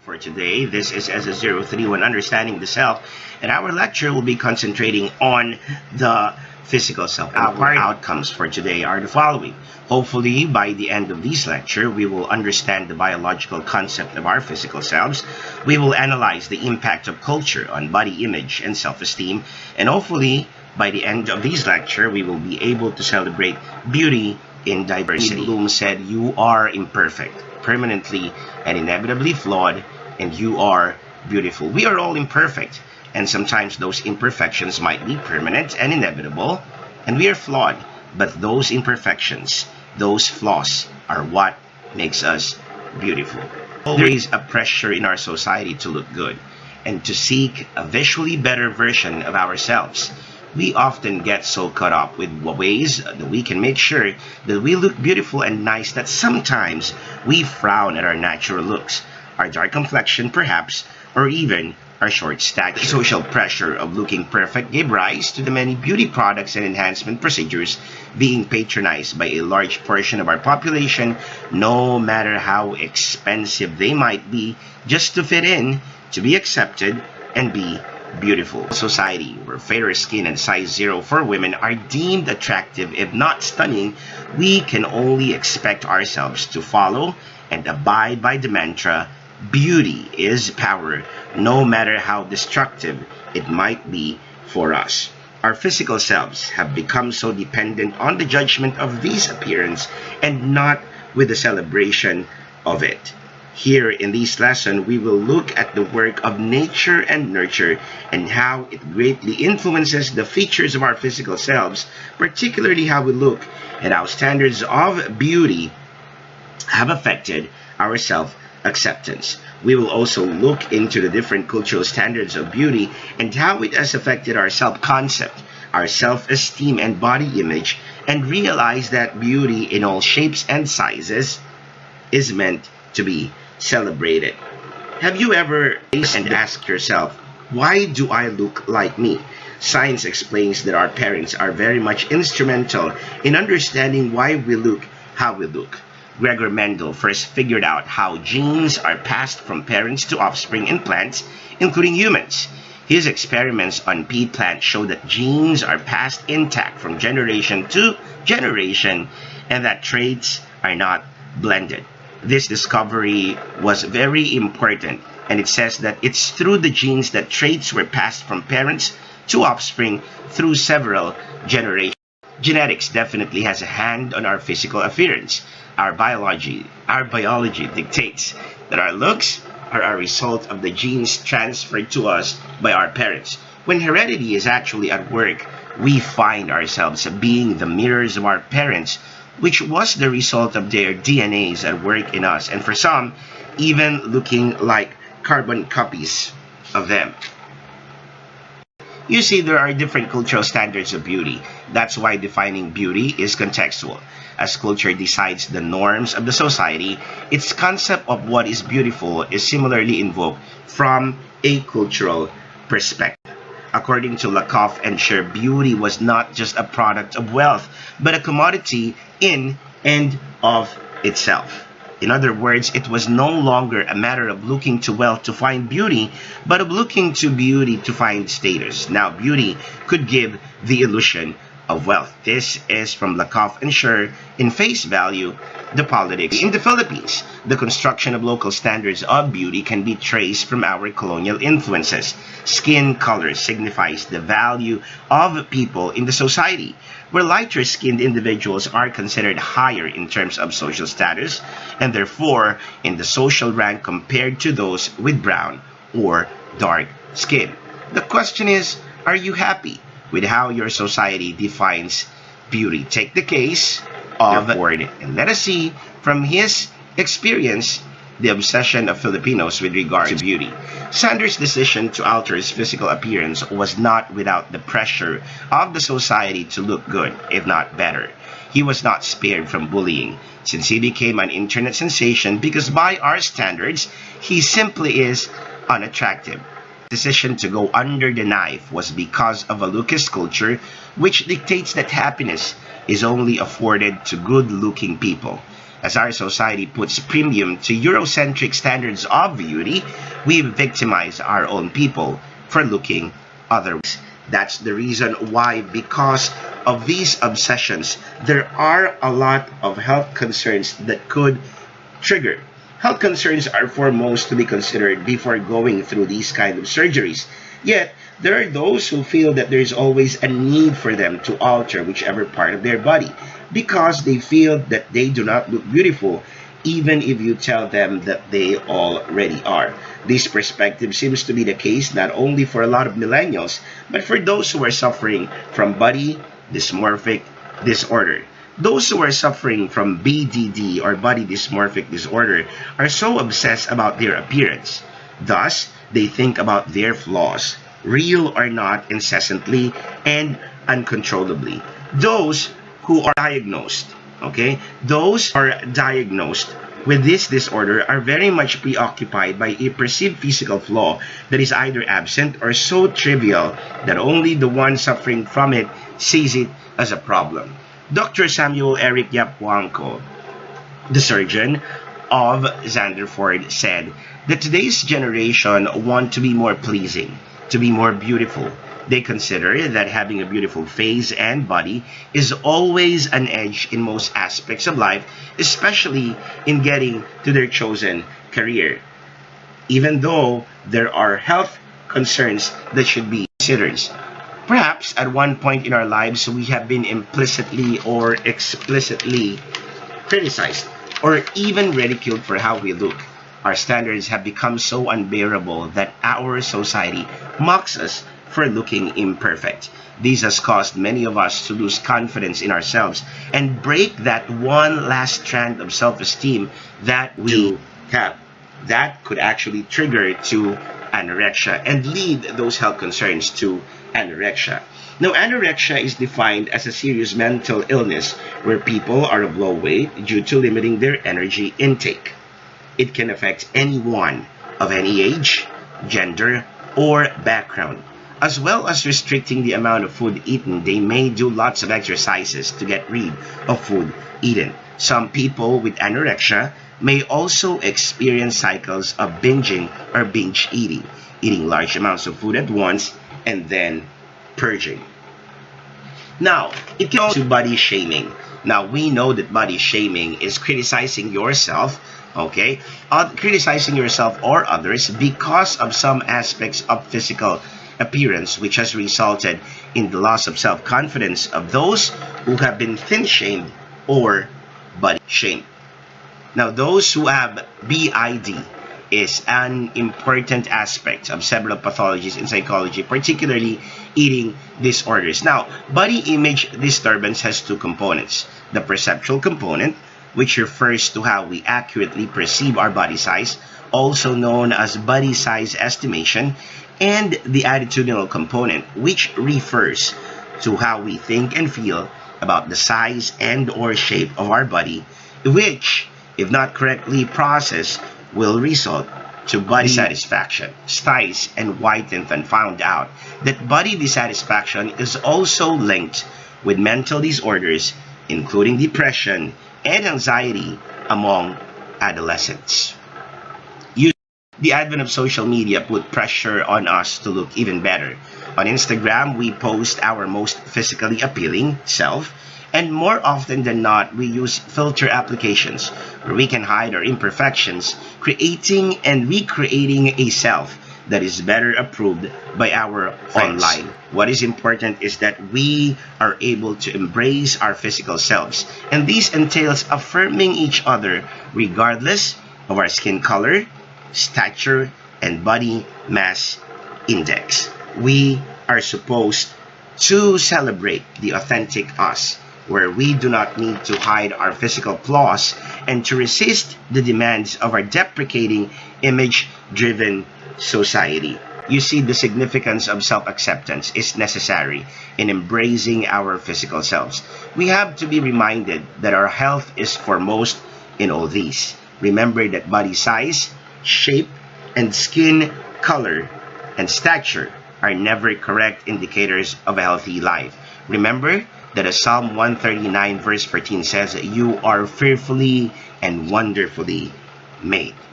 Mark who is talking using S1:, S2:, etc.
S1: For today. This is S031 Understanding the Self, and our lecture will be concentrating on the physical self. Our outcomes for today are the following. Hopefully, by the end of this lecture, we will understand the biological concept of our physical selves. We will analyze the impact of culture on body image and self-esteem, and hopefully, by the end of this lecture, we will be able to celebrate beauty in diversity. Bloom said, "You are imperfect, permanently and inevitably flawed, and you are beautiful." We are all imperfect, and sometimes those imperfections might be permanent and inevitable, and we are flawed. But those imperfections, those flaws, are what makes us beautiful. There is a pressure in our society to look good and to seek a visually better version of ourselves. We often get so caught up with ways that we can make sure that we look beautiful and nice that sometimes we frown at our natural looks, our dark complexion perhaps, or even our short stature. The social pressure of looking perfect gave rise to the many beauty products and enhancement procedures being patronized by a large portion of our population, no matter how expensive they might be, just to fit in, to be accepted, and be beautiful. Society where fairer skin and size 0 for women are deemed attractive, if not stunning, we can only expect ourselves to follow and abide by the mantra, beauty is power, no matter how destructive it might be for us. Our physical selves have become so dependent on the judgment of this appearance and not with the celebration of it. Here in this lesson, we will look at the work of nature and nurture and how it greatly influences the features of our physical selves, particularly how we look and how standards of beauty have affected our self-acceptance. We will also look into the different cultural standards of beauty and how it has affected our self-concept, our self-esteem and body image, and realize that beauty in all shapes and sizes is meant to be celebrated. Have you ever asked yourself, why do I look like me? Science explains that our parents are very much instrumental in understanding why we look how we look. Gregor Mendel first figured out how genes are passed from parents to offspring in plants, including humans. His experiments on pea plants show that genes are passed intact from generation to generation and that traits are not blended. This discovery was very important, and it says that it's through the genes that traits were passed from parents to offspring through several generations. Genetics definitely has a hand on our physical appearance. Our biology dictates that our looks are a result of the genes transferred to us by our parents. When heredity is actually at work, we find ourselves being the mirrors of our parents, which was the result of their DNAs at work in us, and for some, even looking like carbon copies of them. You see, there are different cultural standards of beauty. That's why defining beauty is contextual. As culture decides the norms of the society, its concept of what is beautiful is similarly invoked from a cultural perspective. According to Lakoff and Scher, beauty was not just a product of wealth, but a commodity in and of itself. In other words, it was no longer a matter of looking to wealth to find beauty, but of looking to beauty to find status. Now, beauty could give the illusion of wealth. This is from Lakoff and Scher in Face Value, the Politics. In the Philippines, the construction of local standards of beauty can be traced from our colonial influences. Skin color signifies the value of people in the society, where lighter-skinned individuals are considered higher in terms of social status, and therefore in the social rank compared to those with brown or dark skin. The question is, are you happy with how your society defines beauty? Take the case of Ford, and let us see from his experience the obsession of Filipinos with regard to beauty. Sanders' decision to alter his physical appearance was not without the pressure of the society to look good, if not better. He was not spared from bullying, since he became an internet sensation because by our standards, he simply is unattractive. Decision to go under the knife was because of a Lucas culture which dictates that happiness is only afforded to good-looking people. As our society puts premium to Eurocentric standards of beauty, we victimize our own people for looking otherwise. That's the reason why, because of these obsessions, there are a lot of health concerns that could trigger. Health concerns are foremost to be considered before going through these kind of surgeries. Yet, there are those who feel that there is always a need for them to alter whichever part of their body because they feel that they do not look beautiful even if you tell them that they already are. This perspective seems to be the case not only for a lot of millennials, but for those who are suffering from body dysmorphic disorder. Those who are suffering from BDD or body dysmorphic disorder are so obsessed about their appearance. Thus, they think about their flaws, real or not, incessantly and uncontrollably. Those who are diagnosed, those who are diagnosed with this disorder are very much preoccupied by a perceived physical flaw that is either absent or so trivial that only the one suffering from it sees it as a problem. Dr. Samuel Eric Yapwanko, the surgeon of Zanderford, said that today's generation want to be more pleasing, to be more beautiful. They consider that having a beautiful face and body is always an edge in most aspects of life, especially in getting to their chosen career, even though there are health concerns that should be considered. Perhaps at one point in our lives, we have been implicitly or explicitly criticized or even ridiculed for how we look. Our standards have become so unbearable that our society mocks us for looking imperfect. This has caused many of us to lose confidence in ourselves and break that one last strand of self-esteem that we have. That could actually trigger to anorexia and lead those health concerns to anorexia. Now, anorexia is defined as a serious mental illness where people are of low weight due to limiting their energy intake. It can affect anyone of any age, gender, or background. As well as restricting the amount of food eaten, they may do lots of exercises to get rid of food eaten. Some people with anorexia may also experience cycles of binging or binge eating, eating large amounts of food at once and then purging. Now, it can also be body shaming. Now, we know that body shaming is criticizing yourself, criticizing yourself or others because of some aspects of physical appearance, which has resulted in the loss of self-confidence of those who have been thin-shamed or body shamed. Now, those who have BID is an important aspect of several pathologies in psychology, particularly eating disorders. Now, body image disturbance has two components. The perceptual component, which refers to how we accurately perceive our body size, also known as body size estimation, and the attitudinal component, which refers to how we think and feel about the size and or shape of our body, which, if not correctly processed, will result to body dissatisfaction. Stice and Whitenton found out that body dissatisfaction is also linked with mental disorders, including depression and anxiety among adolescents. The advent of social media put pressure on us to look even better. On Instagram, we post our most physically appealing self, and more often than not, we use filter applications where we can hide our imperfections, creating and recreating a self that is better approved by our online. What is important is that we are able to embrace our physical selves, and this entails affirming each other regardless of our skin color, stature, and body mass index. We are supposed to celebrate the authentic us, where we do not need to hide our physical flaws and to resist the demands of our deprecating, image-driven society. You see, the significance of self-acceptance is necessary in embracing our physical selves. We have to be reminded that our health is foremost in all these. Remember that body size, shape, and skin color and stature are never correct indicators of a healthy life. Remember that as Psalm 139 verse 14 says, you are fearfully and wonderfully made.